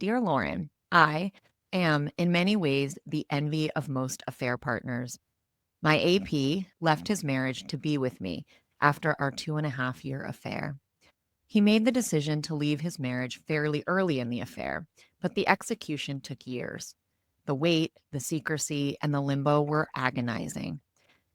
Dear Lauren, I am in many ways the envy of most affair partners. My AP left his marriage to be with me after our 2.5 year affair. He made the decision to leave his marriage fairly early in the affair, but the execution took years. The wait, the secrecy, and the limbo were agonizing.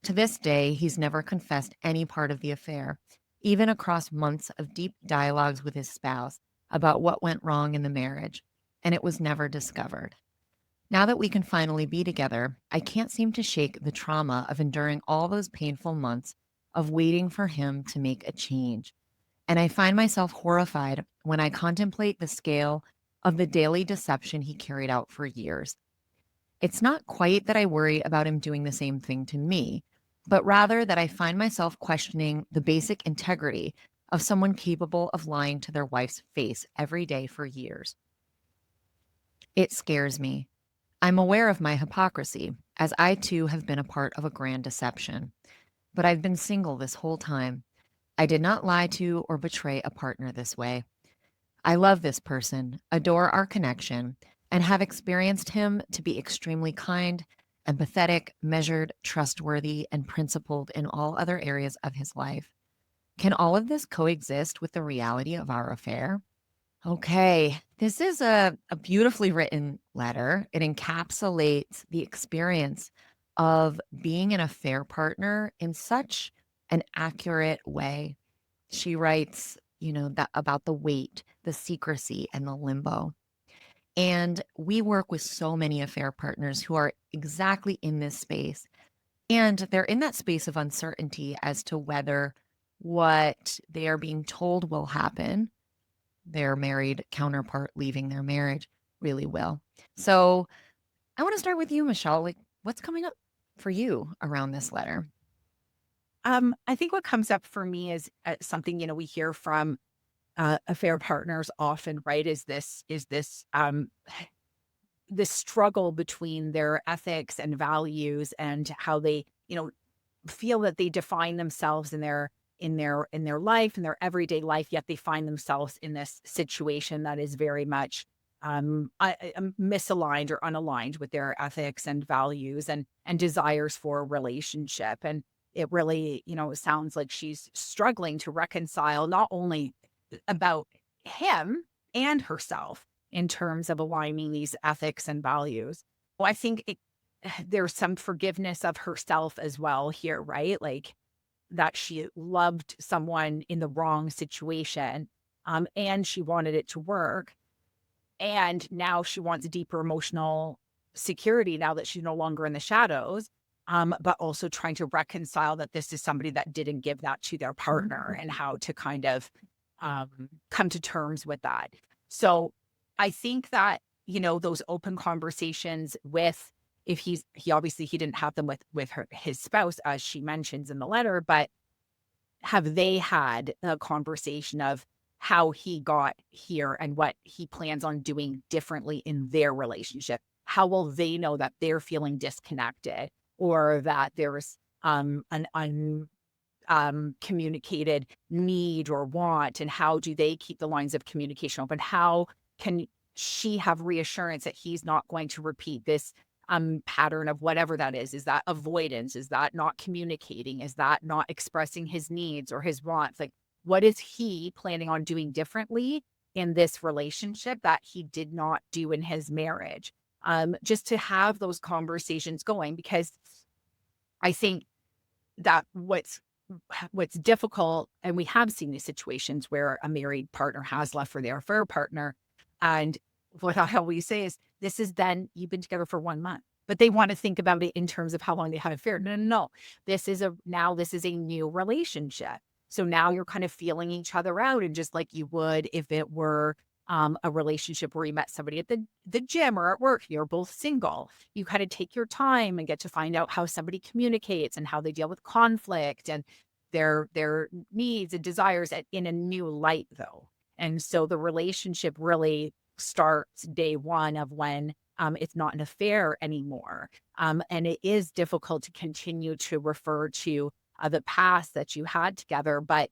To this day, he's never confessed any part of the affair, even across months of deep dialogues with his spouse about what went wrong in the marriage, and it was never discovered. Now that we can finally be together, I can't seem to shake the trauma of enduring all those painful months of waiting for him to make a change. And I find myself horrified when I contemplate the scale of the daily deception he carried out for years. It's not quite that I worry about him doing the same thing to me, but rather that I find myself questioning the basic integrity of someone capable of lying to their wife's face every day for years. It scares me. I'm aware of my hypocrisy, as I too have been a part of a grand deception. But I've been single this whole time. I did not lie to or betray a partner this way. I love this person, adore our connection, and have experienced him to be extremely kind, empathetic, measured, trustworthy, and principled in all other areas of his life. Can all of this coexist with the reality of our affair? Okay, this is a beautifully written letter. It encapsulates the experience of being an affair partner in such an accurate way. She writes, that about the weight, the secrecy, and the limbo. And we work with so many affair partners who are exactly in this space. And they're in that space of uncertainty as to whether what they are being told will happen, their married counterpart leaving their marriage, really will. So I want to start with you, Michelle. Like, what's coming up for you around this letter? I think what comes up for me is something we hear from affair partners often, right? Is this this struggle between their ethics and values and how they feel that they define themselves in their life in their everyday life, yet they find themselves in this situation that is very much misaligned or unaligned with their ethics and values and desires for a relationship. And it really, sounds like she's struggling to reconcile not only about him and herself in terms of aligning these ethics and values. Well, I think there's some forgiveness of herself as well here, right? Like that she loved someone in the wrong situation, and she wanted it to work. And now she wants deeper emotional security now that she's no longer in the shadows, but also trying to reconcile that this is somebody that didn't give that to their partner and how to kind of come to terms with that. So I think that, those open conversations with, if he obviously he didn't have them with his spouse, as she mentions in the letter, but have they had a conversation of how he got here and what he plans on doing differently in their relationship? How will they know that they're feeling disconnected or that there's an communicated need or want? And how do they keep the lines of communication open? How can she have reassurance that he's not going to repeat this pattern of whatever that is? Is that avoidance? Is that not communicating? Is that not expressing his needs or his wants? Like, what is he planning on doing differently in this relationship that he did not do in his marriage? Just to have those conversations going, because I think that what's difficult, and we have seen these situations where a married partner has left for their affair partner, and what I always say is, this is then you've been together for 1 month, but they want to think about it in terms of how long they had an affair. No, no, no. This is a new relationship. So now you're kind of feeling each other out, and just like you would if it were a relationship where you met somebody at the gym or at work, you're both single. You kind of take your time and get to find out how somebody communicates and how they deal with conflict and their needs and desires in a new light, though. And so the relationship really starts day one of when it's not an affair anymore. And it is difficult to continue to refer to the past that you had together, but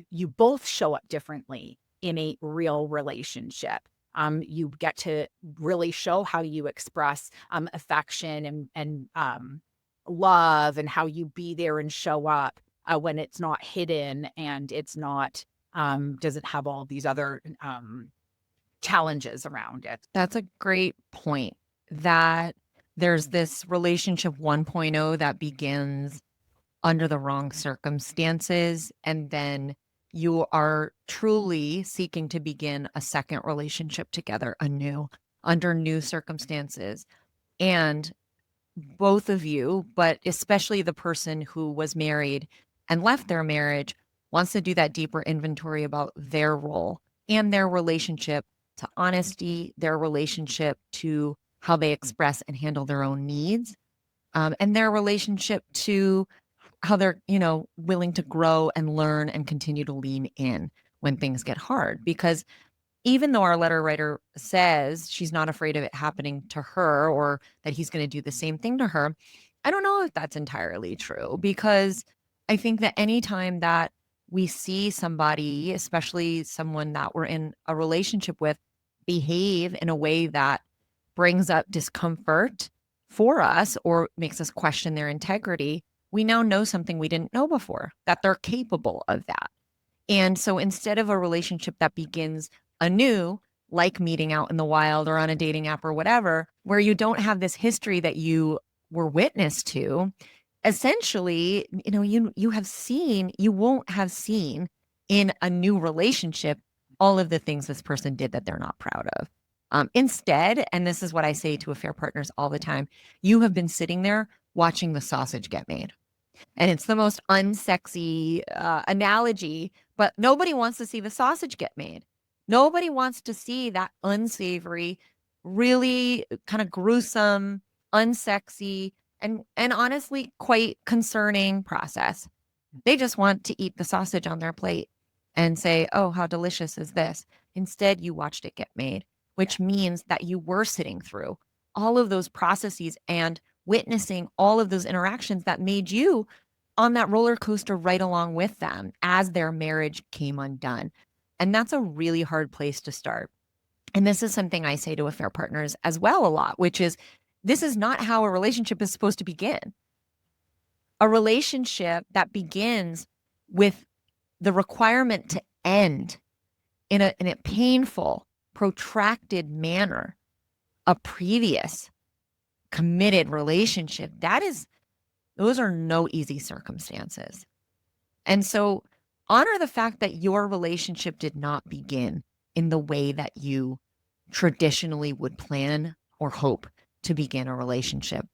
you both show up differently in a real relationship. You get to really show how you express affection and love, and how you be there and show up when it's not hidden, and it's not doesn't have all these other challenges around it. That's a great point, that there's this relationship 1.0 that begins under the wrong circumstances, and then you are truly seeking to begin a second relationship together anew under new circumstances. And both of you, but especially the person who was married and left their marriage, wants to do that deeper inventory about their role and their relationship to honesty, their relationship to how they express and handle their own needs, and their relationship to how they're, willing to grow and learn and continue to lean in when things get hard. Because even though our letter writer says she's not afraid of it happening to her, or that he's going to do the same thing to her, I don't know if that's entirely true, because I think that anytime that we see somebody, especially someone that we're in a relationship with, behave in a way that brings up discomfort for us or makes us question their integrity, we now know something we didn't know before, that they're capable of that. And so instead of a relationship that begins anew, like meeting out in the wild or on a dating app or whatever, where you don't have this history that you were witness to, essentially, you won't have seen in a new relationship all of the things this person did that they're not proud of. Instead, and this is what I say to affair partners all the time, you have been sitting there watching the sausage get made. And it's the most unsexy analogy, but nobody wants to see the sausage get made. Nobody wants to see that unsavory, really kind of gruesome, unsexy, and honestly quite concerning process. They just want to eat the sausage on their plate and say, "Oh, how delicious is this?" Instead, you watched it get made, which means that you were sitting through all of those processes and witnessing all of those interactions that made you on that roller coaster right along with them as their marriage came undone. And that's a really hard place to start. And this is something I say to affair partners as well a lot, which is this is not how a relationship is supposed to begin. A relationship that begins with the requirement to end in a painful, protracted manner a previous committed relationship, those are no easy circumstances. And so honor the fact that your relationship did not begin in the way that you traditionally would plan or hope to begin a relationship.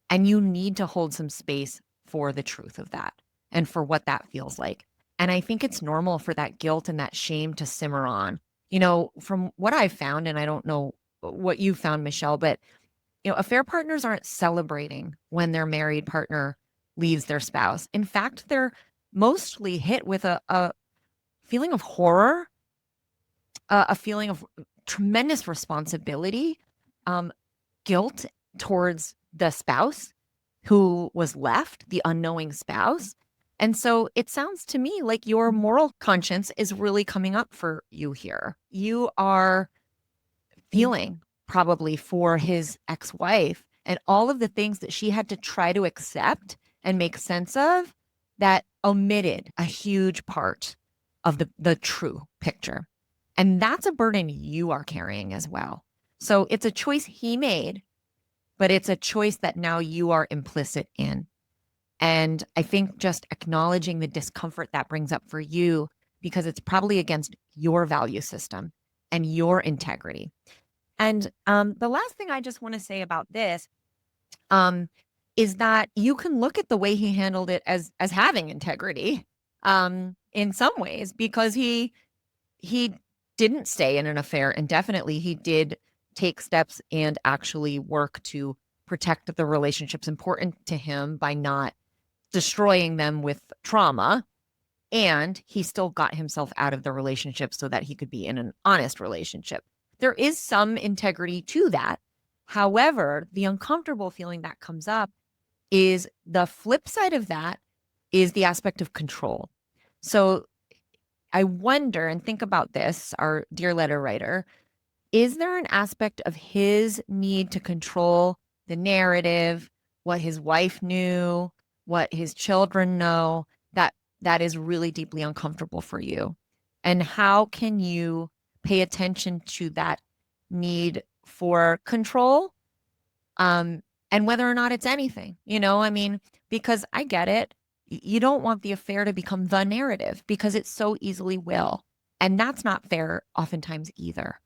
And you need to hold some space for the truth of that and for what that feels like. And I think it's normal for that guilt and that shame to simmer on. From what I've found, and I don't know what you found, Michelle, but affair partners aren't celebrating when their married partner leaves their spouse. In fact, they're mostly hit with a feeling of horror, a feeling of tremendous responsibility, guilt towards the spouse who was left, the unknowing spouse. And so it sounds to me like your moral conscience is really coming up for you here. You are feeling probably for his ex-wife and all of the things that she had to try to accept and make sense of that omitted a huge part of the true picture. And that's a burden you are carrying as well. So it's a choice he made, but it's a choice that now you are implicit in. And I think just acknowledging the discomfort that brings up for you, because it's probably against your value system and your integrity. And the last thing I just want to say about this is that you can look at the way he handled it as having integrity in some ways, because he didn't stay in an affair indefinitely. He did take steps and actually work to protect the relationships important to him by not destroying them with trauma. And he still got himself out of the relationship so that he could be in an honest relationship. There is some integrity to that. However, the uncomfortable feeling that comes up is the flip side of that is the aspect of control. So I wonder, and think about this, our dear letter writer, is there an aspect of his need to control the narrative, what his wife knew, what his children know, that is really deeply uncomfortable for you? And how can you pay attention to that need for control, um, and whether or not it's anything, I mean, because I get it. You don't want the affair to become the narrative because it so easily will. And that's not fair oftentimes either,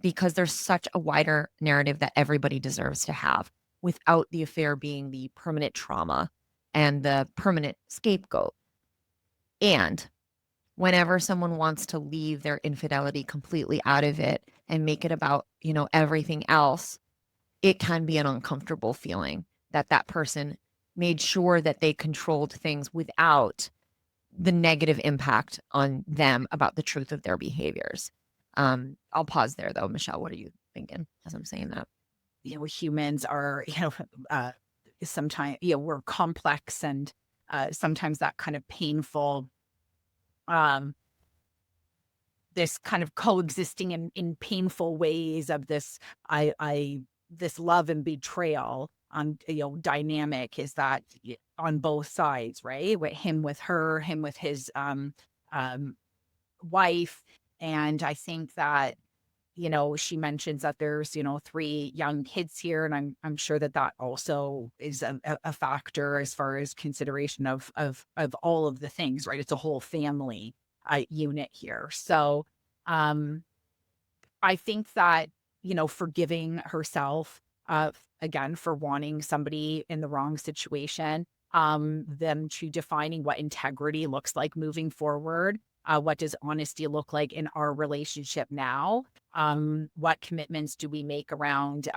because there's such a wider narrative that everybody deserves to have without the affair being the permanent trauma and the permanent scapegoat. And whenever someone wants to leave their infidelity completely out of it and make it about, everything else, it can be an uncomfortable feeling that that person made sure that they controlled things without the negative impact on them about the truth of their behaviors. I'll pause there though. Michelle, what are you thinking as I'm saying that? Humans are, sometimes, we're complex and sometimes that kind of painful, um, this kind of coexisting in painful ways of this love and betrayal on, dynamic is that on both sides, right? With him, with her, him with his, um, wife. And I think that, she mentions that there's, 3 young kids here, and I'm sure that that also is a factor as far as consideration of all of the things, right? It's a whole family, unit here. So, um, I think that, forgiving herself, again, for wanting somebody in the wrong situation, them to defining what integrity looks like moving forward. What does honesty look like in our relationship now? What commitments do we make around,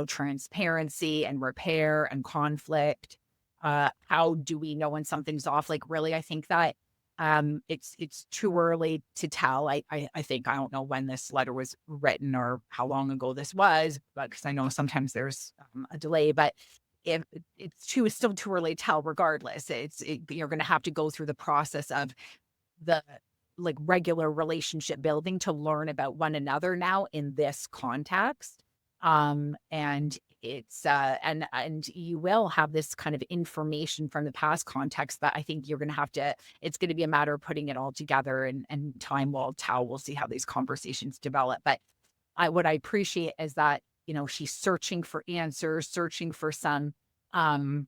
transparency and repair and conflict? How do we know when something's off? Like, really, I think that it's too early to tell. I think I don't know when this letter was written or how long ago this was, but because I know sometimes there's a delay. But if it's still too early to tell. Regardless, you're going to have to go through the process of the like regular relationship building to learn about one another now in this context. And it's and you will have this kind of information from the past context that I think you're going to have to, it's going to be a matter of putting it all together, and time will tell. We'll see how these conversations develop. But what I appreciate is that, she's searching for answers, searching for some, um,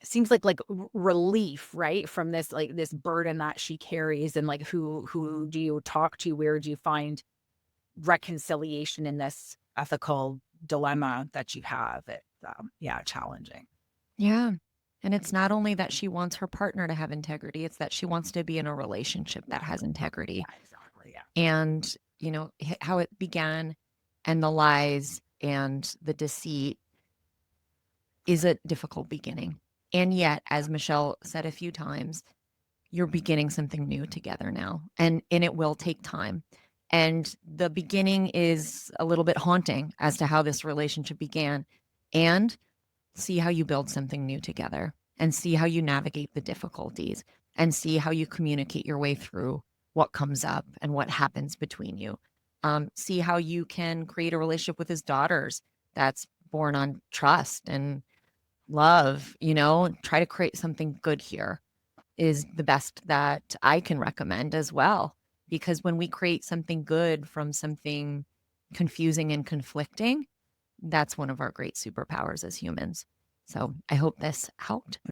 seems like relief, right? From this, like, this burden that she carries, and like, who do you talk to? Where do you find reconciliation in this ethical dilemma that you have? It's, yeah, challenging. Yeah. And it's not only that she wants her partner to have integrity, it's that she wants to be in a relationship that has integrity. Yeah, exactly, yeah. And, how it began and the lies and the deceit is a difficult beginning. And yet, as Michelle said a few times, you're beginning something new together now. And it will take time. And the beginning is a little bit haunting as to how this relationship began. And see how you build something new together, and see how you navigate the difficulties, and see how you communicate your way through what comes up and what happens between you. See how you can create a relationship with his daughters that's born on trust and love, try to create something good here is the best that I can recommend as well. Because when we create something good from something confusing and conflicting, that's one of our great superpowers as humans. So I hope this helped.